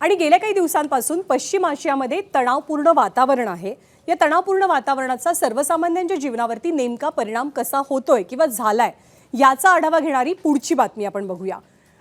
आणि गेल्या काही दिवसांपासून पश्चिम आशियामध्ये तणावपूर्ण वातावरण आहे। या तणावपूर्ण वातावरणाचा सर्वसामान्यांच्या जीवनावरती नेमका परिणाम कसा होतोय किंवा झालाय याचा आढावा घेणारी पुढची बातमी आपण बघूया।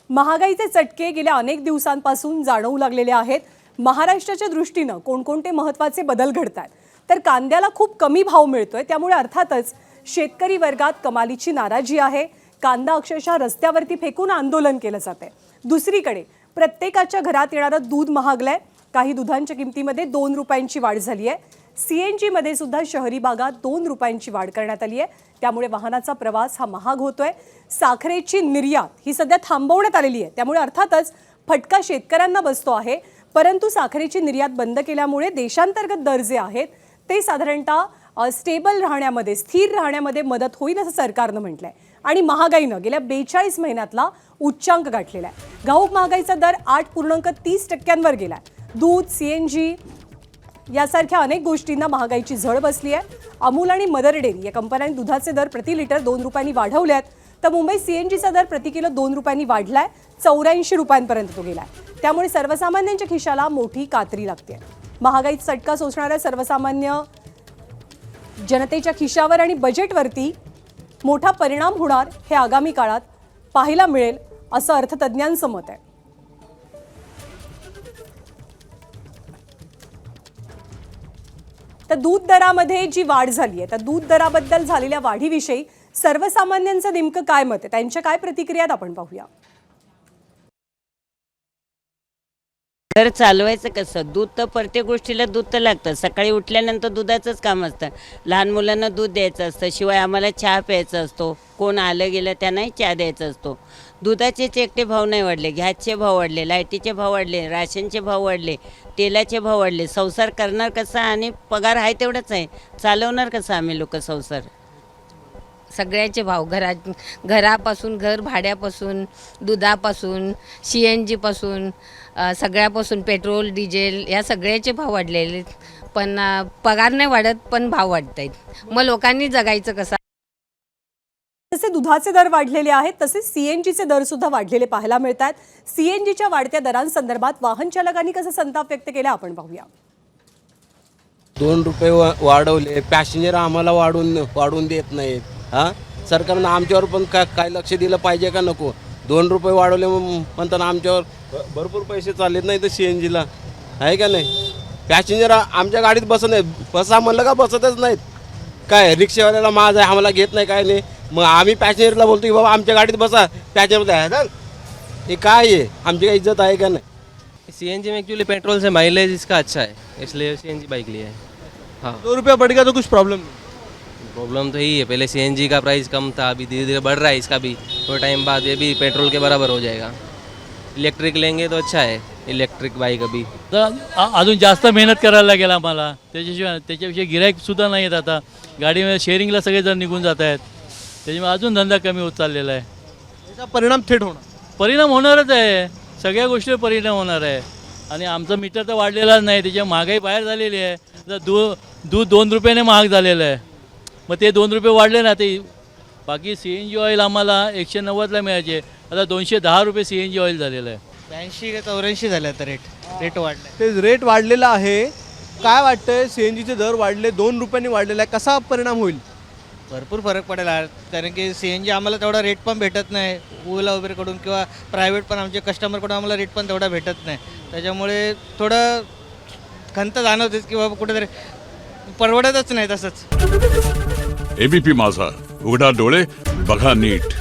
महागाईचे चटके गेल्या अनेक दिवसांपासून जाणवू लागलेले आहेत। महाराष्ट्राच्या दृष्टीने कोणकोणते महत्त्वाचे बदल घडतात तर कांद्याला खूप कमी भाव मिळतोय, त्यामुळे अर्थातच शेतकरी वर्गात कमालीची नाराजी आहे। कांदा अक्षरशः रस्त्यावरती फेकून आंदोलन केलं जाते। दुसरीकडे प्रत्येकाच्या घरात येणारं दूध महागलंय। काही दुधांच्या किमतीमध्ये 2 रुपयांची वाढ झाली आहे। सीएनजी मध्ये सुद्धा शहरी भागात 2 रुपयांची वाढ करण्यात आली आहे, त्यामुळे वाहनाचा प्रवास हा महाग होतोय। साखरेची निर्यात ही सध्या थांबवण्यात आलेली आहे, त्यामुळे अर्थातच फटका शेतकऱ्यांना बसतो आहे। परंतु साखरेची निर्यात बंद केल्यामुळे देशांतर्गत दर जे आहेत ते साधारणतः स्टेबल राहण्यामध्ये, स्थिर राहण्यामध्ये मदत होईल असं सरकारनं म्हटलंय। आणि महागाईनं गेल्या 42 महिन्यातला उच्चांक गाठलेला आहे। घाऊक महागाईचा दर 8.30% गेलाय। दूध, सीएनजी यासारख्या अनेक गोष्टींना महागाईची झळ बसली आहे। अमूल आणि मदर डेअरी या कंपन्यांनी दुधाचे दर प्रति लिटर 2 रुपयांनी वाढवलेत, तर मुंबई सीएनजीचा दर प्रति किलो 2 रुपयांनी वाढलाय, 84 रुपयांपर्यंत तो गेलाय। त्यामुळे सर्वसामान्यांच्या खिशाला मोठी कात्री लागते। महागाईचा चटका सोसणाऱ्या सर्वसामान्य जनतेच्या खिशावर आणि बजेटवरती मोठा परिणाम होणार हे आगामी काळात पाहायला मिळेल असं अर्थतज्ञांचं मत आहे। तर दूध दरामध्ये जी वाढ झाली आहे, तर दूध दराबद्दल झालेल्या वाढीविषयी सर्वसामान्यांचं नेमकं काय मत आहे, त्यांच्या काय प्रतिक्रिया आहेत आपण पाहूया। घर चालवायचं कसं? दूध तर प्रत्येक गोष्टीला दूध तर लागतं। सकाळी उठल्यानंतर दुधाचंच काम असतं। लहान मुलांना दूध द्यायचं असतं, शिवाय आम्हाला चहा प्यायचा असतो। कोण आलं गेलं त्यांनाही चहा द्यायचा असतो। दुधाचे एकटे भाव नाही वाढले, गॅसचे भाव वाढले, लाईटीचे भाव वाढले, राशनचे भाव वाढले, तेलाचे भाव वाढले। संसार करणार कसा? आणि पगार आहे तेवढाच आहे, चालवणार कसं आम्ही लोक संसार? सगळ्याचे भाव, घरापासून, घर भाड्यापासून, दुधापासून, सीएनजीपासून, सगळ्यापासून, पेट्रोल डिझेल या सगळ्याचे भाव वाढलेले। पण पगार नाही वाढत, पण भाव वाढत आहेत। मग लोकांनी जगायचं कसं? जसे दुधाचे दर वाढलेले आहेत तसे सीएनजीचे दर सुद्धा वाढलेले पाहायला मिळतात। सीएनजीच्या वाढत्या दरांसंदर्भात वाहन चालकांनी कसा संताप व्यक्त केला आपण पाहूया। 2 रुपये वाढवले, पॅसेंजर आम्हाला वाढून देत नाहीत। हां, सरकारनं आमच्यावर पण काय लक्ष दिलं पाहिजे का नको? 2 रुपये वाढवले म्हणताना आमच्यावर भरपूर पैसे चाललेत नाही तर सीएनजीला, आहे का नाही? पॅसेंजर आमच्या गाडीत बसत नाही, बसा म्हणलं का बसतच नाहीत। काय रिक्षावाल्याला माझं आहे, आम्हाला घेत नाही, काय नाही। मग आम्ही पॅसेंजरला बोलतो की बाबा आमच्या गाडीत बसा, पॅसेंजर आहे ना, हे काय आहे? आमची काय इज्जत आहे का नहीं? सीएनजी में एक्चुअली पेट्रोल से माइलेज इसका अच्छा है, इसलिए सीएनजी बाइक लिया है। हाँ, 2 रुपया बढ़ गया तो कुछ प्रॉब्लम नहीं? प्रॉब्लम तो यही है, पहले सीएनजी का प्राइस कम था, अभी धीरे धीरे बढ़ रहा है इसका भी। थोड़े टाइम बाद ये भी पेट्रोल के बराबर हो जाएगा। इलेक्ट्रिक लेंगे तो अच्छा है, इलेक्ट्रिक बाइक अभी तर अजून जास्त मेहनत करायला लागेल आम्हाला। त्याच्याविषयी गिराईक सुद्धा नाही येत आता। गाडीमध्ये शेअरिंगला सगळेजण निघून जात आहेत, त्याच्यामुळे अजून धंदा कमी होत चाललेला आहे। याचा परिणाम थेट होणार? परिणाम होणारच आहे, सगळ्या गोष्टीवर परिणाम होणार आहे। आणि आमचं मीटर तर वाढलेलाच नाही, त्याच्या महागाई बाहेर झालेली आहे। आता दूध 2 रुपयाने महाग झालेलं आहे, मग ते 2 रुपये वाढले ना, ते बाकी सीएनजी ऑइल आम्हाला 190ला मिळायचे, आता 210 रुपये सीएनजी ऑइल झालेलं आहे। 82 का 84 झालं आता रेट वाढला। ते रेट वाढलेला आहे, काय वाटतंय? सीएनजीचे दर वाढले, 2 रुपयांनी वाढलेला आहे, कसा परिणाम होईल? भरपूर फरक पडेल कारण की सीएनजी आम्हाला तेवढा रेट पण भेटत नाही ओला वगैरेकडून, किंवा प्रायव्हेट पण आमचे कस्टमरकडून आम्हाला रेट पण तेवढा भेटत नाही। त्याच्यामुळे थोडं खंत जाणवतेच की बाबा कुठेतरी परवडतच नाही तसंच। एबीपी माझा, उघडा डोळे बघा नीट।